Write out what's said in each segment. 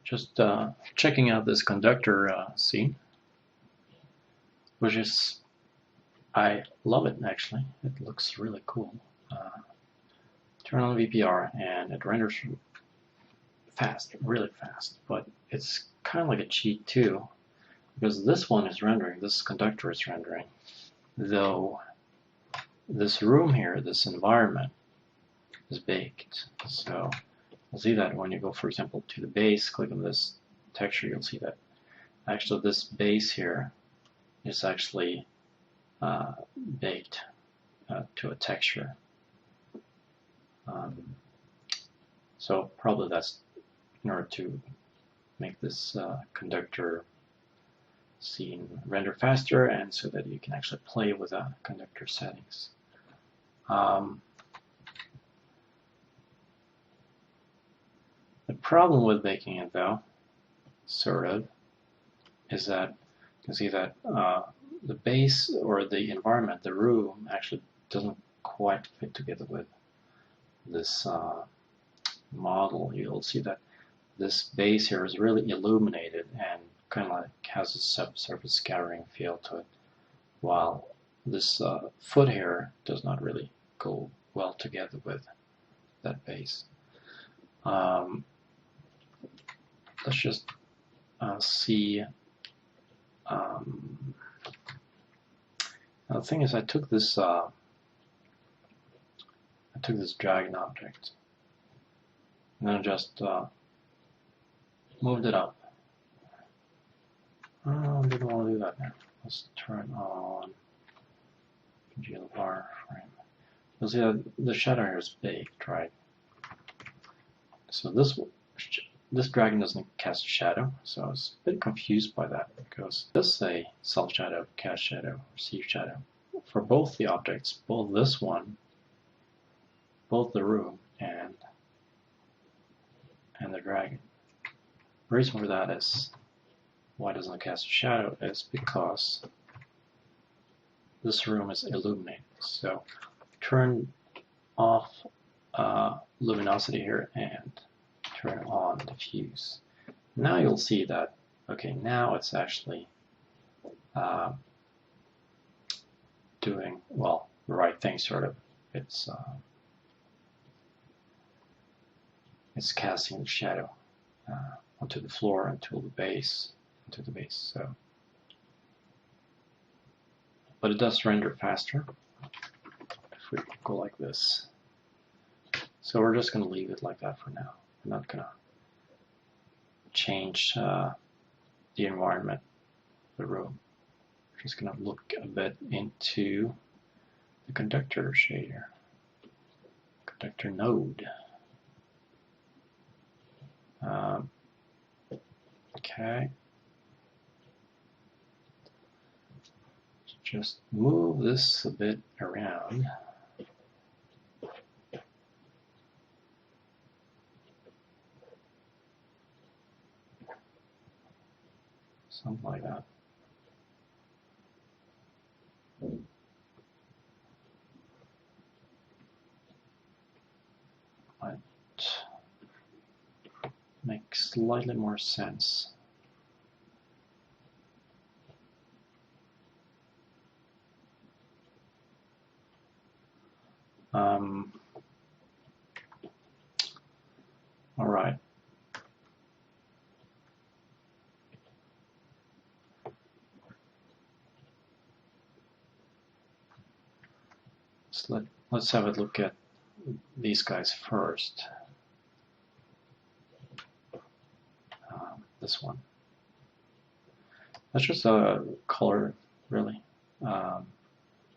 just checking out this conductor scene, which is, I love it actually. It looks really cool. Turn on VPR and it renders fast, really fast, but it's kind of like a cheat too, because this one is rendering, this conductor is rendering, though this room here, this environment, is baked. So you'll see that when you go, for example, to the base, click on this texture, you'll see that actually this base here is actually baked to a texture. So probably that's in order to make this conductor scene render faster, and so that you can actually play with the conductor settings. The problem with baking it, though, sort of, is that you can see that the base or the environment, the room, actually doesn't quite fit together with this model. You'll see that this base here is really illuminated and kind of like has a subsurface scattering feel to it, while this foot here does not really go well together with that base. Let's just see. Now the thing is, I took this dragon object and then just moved it up. I didn't want to do that now. Let's turn on GL frame. You'll see that the shadow here is baked, right? So this dragon doesn't cast shadow, so I was a bit confused by that, because it does say self shadow, cast shadow, receive shadow for both the objects, both this one, both the room, and the dragon. The reason for that is, why it doesn't cast a shadow, is because this room is illuminated. So turn off luminosity here and turn on diffuse. Now you'll see that, okay, now it's actually doing, well, the right thing, sort of. It's casting the shadow onto the floor, onto the base, So, but it does render faster if we go like this. So we're just going to leave it like that for now. I'm not going to change the environment, the room. We're just going to look a bit into the conductor shader, conductor node. Okay. Just move this a bit around. Something like that. Might make slightly more sense. All right. So let's have a look at these guys first. This one. That's just a color, really.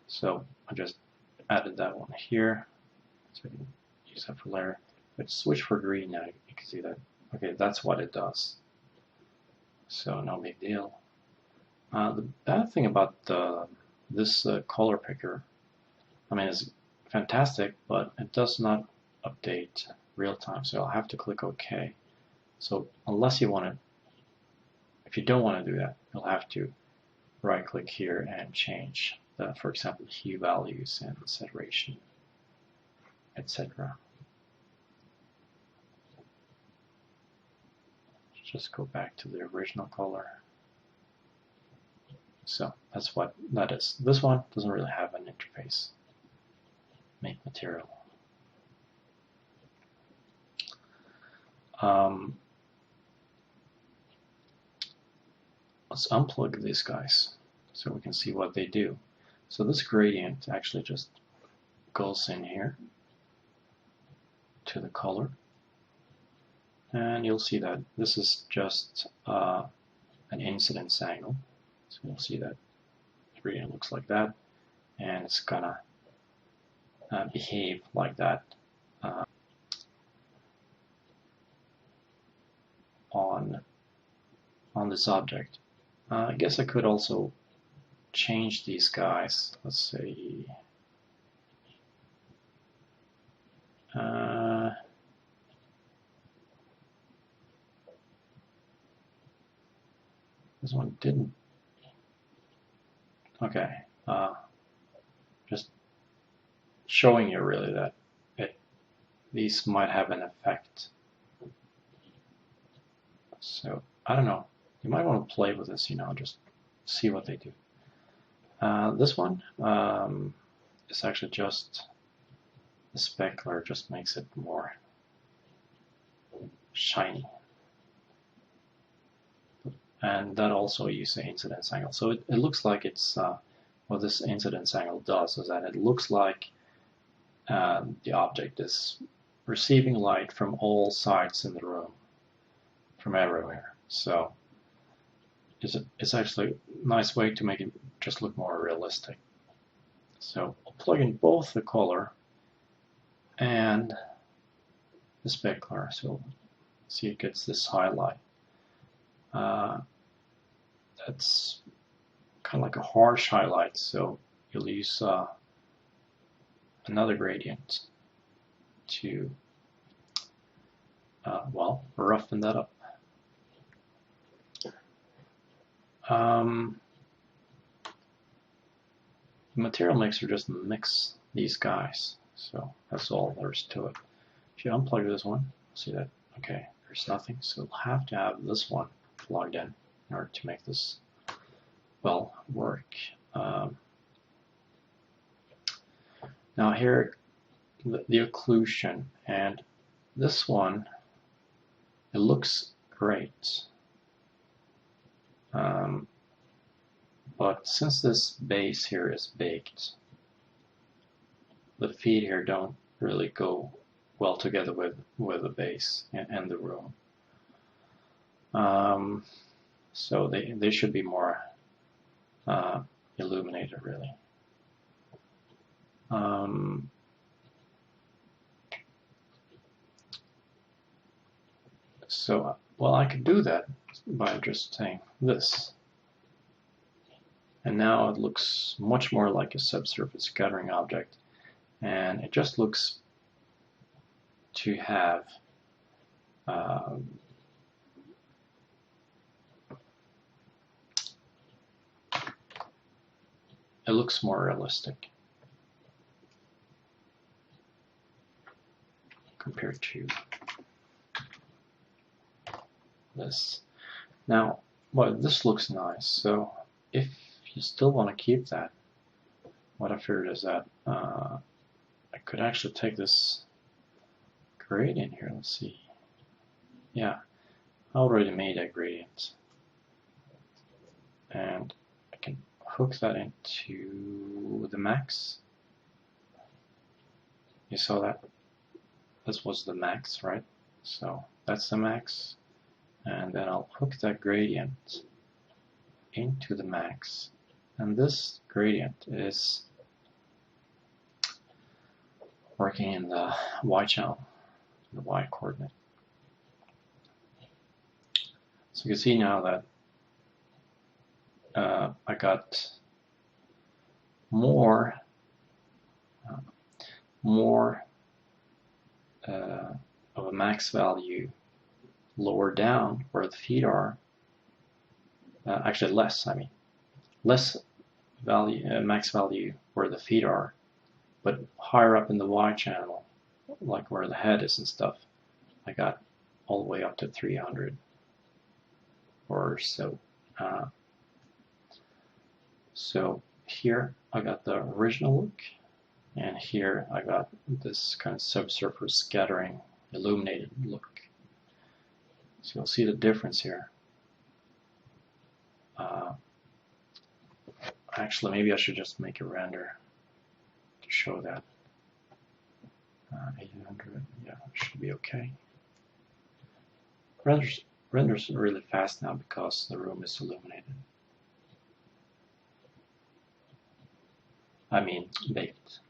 So I just added that one here, so we can use that for layer. But switch for green now, you can see that. Okay, that's what it does. So no big deal. The bad thing about this color picker, I mean, it's fantastic, but it does not update real time. So I'll have to click OK. So unless you want to, if you don't want to do that, you'll have to right click here and change the, for example, hue values and saturation, etc. just go back to the original color. So that's what that is. This one doesn't really have an interface. Make material. Let's unplug these guys so we can see what they do. So this gradient actually just goes in here to the color, and you'll see that this is just an incidence angle. So you'll see that the gradient looks like that, and it's gonna behave like that on this object. I guess I could also change these guys. Let's say this one didn't. Okay, just showing you really that these might have an effect. So I don't know. You might want to play with this, just see what they do. This one is actually just the specular just makes it more shiny. And that also uses the incidence angle. So it looks like it's what this incidence angle does is that it looks like the object is receiving light from all sides in the room, from everywhere. So it's actually a nice way to make it just look more realistic. So I'll plug in both the color and the specular, so see it gets this highlight. That's kind of like a harsh highlight, so you'll use another gradient to well, roughen that up. The material mixer just mix these guys, so that's all there is to it. If you unplug this one, see that, okay, there's nothing, so you'll have to have this one plugged in order to make this, well, work. Now here, the occlusion, and this one, it looks great. But since this base here is baked, the feet here don't really go well together with the base and the room. So they should be more illuminated, really. So, well, I could do that by just saying this. And now it looks much more like a subsurface scattering object. And it just looks to have it looks more realistic compared to this. Now, well, this looks nice, so if you still want to keep that, what I figured is that I could actually take this gradient here. Let's see. Yeah, I already made a gradient, and I can hook that into the max. You saw that? This was the max, right? So that's the max, and then I'll hook that gradient into the max, and this gradient is working in the Y channel, the Y coordinate. So you can see now that I got more of a max value lower down where the feet are. Actually less, less value, max value where the feet are, but higher up in the Y channel, like where the head is and stuff, I got all the way up to 300. or so. So here I got the original look, and here I got this kind of subsurface scattering illuminated look. So you'll see the difference here. Actually, maybe I should just make a render to show that. 800, yeah, should be okay. Renders really fast now because the room is illuminated. I mean, baked.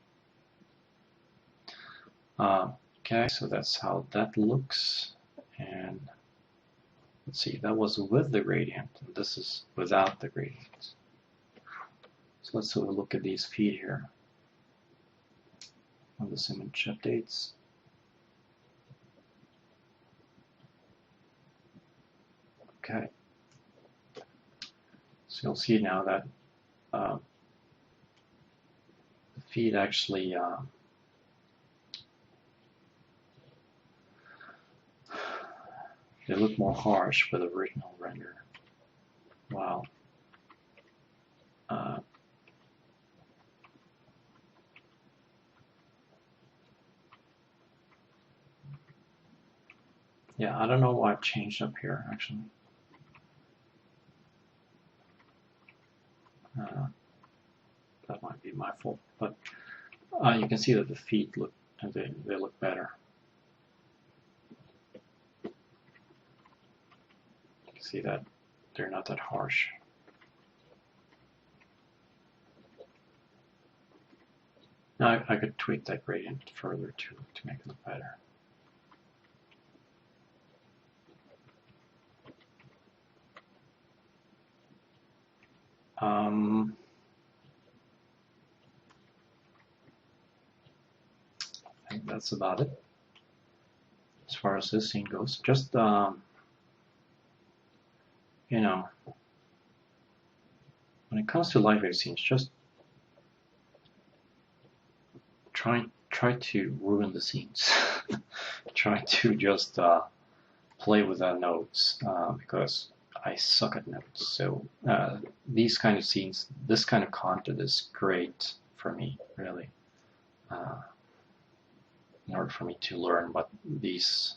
Okay, so that's how that looks. And let's see, that was with the gradient, and this is without the gradient. So let's have a look at these feet here on this image updates. Okay, so you'll see now that the feet actually they look more harsh with the original render. Wow. Yeah, I don't know why it changed up here, actually. That might be my fault, but you can see that the feet look, they look better. You can see that they're not that harsh. Now I could tweak that gradient further to make it look better. I think that's about it as far as this scene goes. Just you know, when it comes to LightWave scenes, just try to ruin the scenes. Try to just play with the notes because I suck at notes. So these kind of scenes, this kind of content is great for me, really. In order for me to learn what these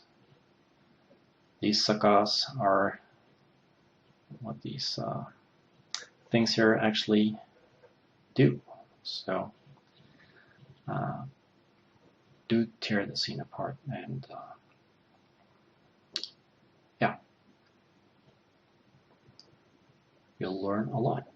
sagas are, what these things here actually do. So do tear the scene apart, and yeah, you'll learn a lot.